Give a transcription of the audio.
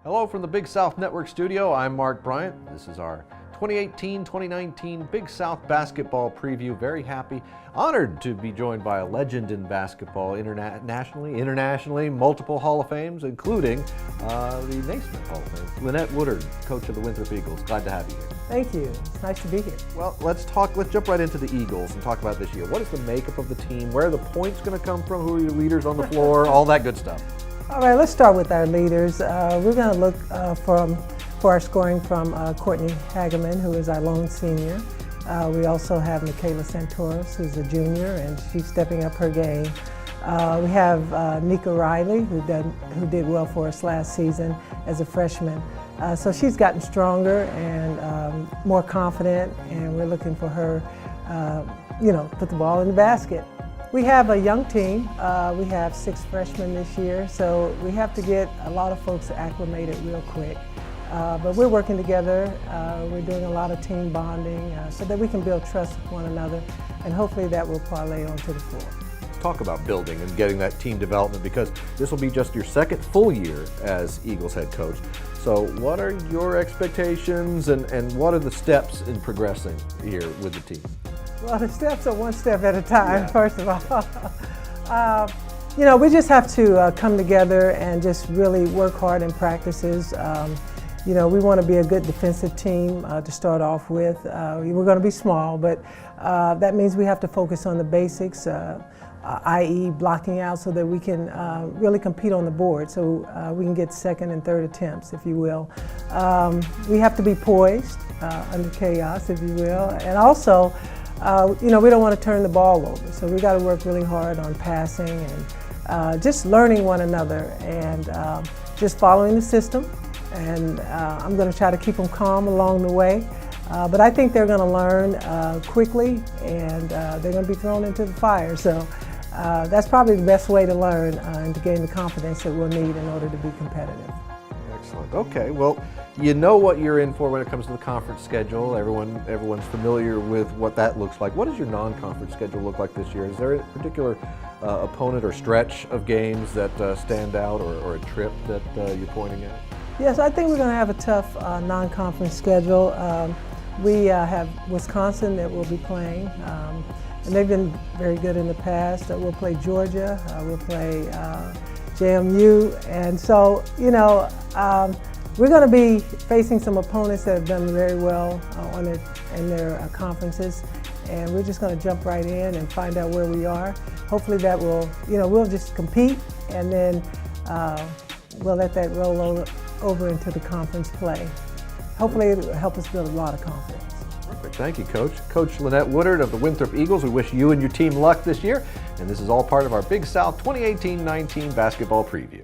Hello from the Big South Network studio. I'm Mark Bryant. This is our 2018-2019 Big South basketball preview. Very happy, honored to be joined by a legend in basketball internationally, multiple Hall of Fames, including the Naismith Hall of Fame. Lynette Woodard, coach of the Winthrop Eagles. Glad to have you here. Thank you. It's nice to be here. Well, let's jump right into the Eagles and talk about this year. What is the makeup of the team? Where are the points going to come from? Who are your leaders on the floor? All that good stuff. All right, let's start with our leaders. We're going to look for our scoring from Courtney Hageman, who is our lone senior. We also have Michaela Santoros, who's a junior, and she's stepping up her game. We have Nika Riley, who did well for us last season as a freshman. So she's gotten stronger and more confident, and we're looking for her, put the ball in the basket. We have a young team. We have 6 freshmen this year, so we have to get a lot of folks acclimated real quick. But we're working together. We're doing a lot of team bonding so that we can build trust with one another, and hopefully that will parlay onto the floor. Talk about building and getting that team development, because this will be just your second full year as Eagles head coach. So what are your expectations and what are the steps in progressing here with the team? Well, the steps are one step at a time, First of all. We just have to come together and just really work hard in practices. We want to be a good defensive team to start off with. We're going to be small, but that means we have to focus on the basics, i.e. blocking out so that we can really compete on the board, so we can get second and third attempts, if you will. We have to be poised under chaos, if you will, and also we don't want to turn the ball over, so we got to work really hard on passing and just learning one another and just following the system. And I'm going to try to keep them calm along the way. But I think they're going to learn quickly, and they're going to be thrown into the fire. So that's probably the best way to learn and to gain the confidence that we'll need in order to be competitive. Excellent. Okay, well, you know what you're in for when it comes to the conference schedule. Everyone's familiar with what that looks like. What does your non-conference schedule look like this year? Is there a particular opponent or stretch of games that stand out, or a trip that you're pointing at? Yes, I think we're going to have a tough non-conference schedule. We have Wisconsin that we'll be playing, and they've been very good in the past. We'll play Georgia, we'll play JMU, and so, we're going to be facing some opponents that have done very well in their conferences, and we're just going to jump right in and find out where we are. Hopefully that will, we'll just compete, and then we'll let that roll over into the conference play. Hopefully it will help us build a lot of confidence. Perfect. Thank you, Coach. Coach Lynette Woodard of the Winthrop Eagles. We wish you and your team luck this year, and this is all part of our Big South 2018-19 basketball preview.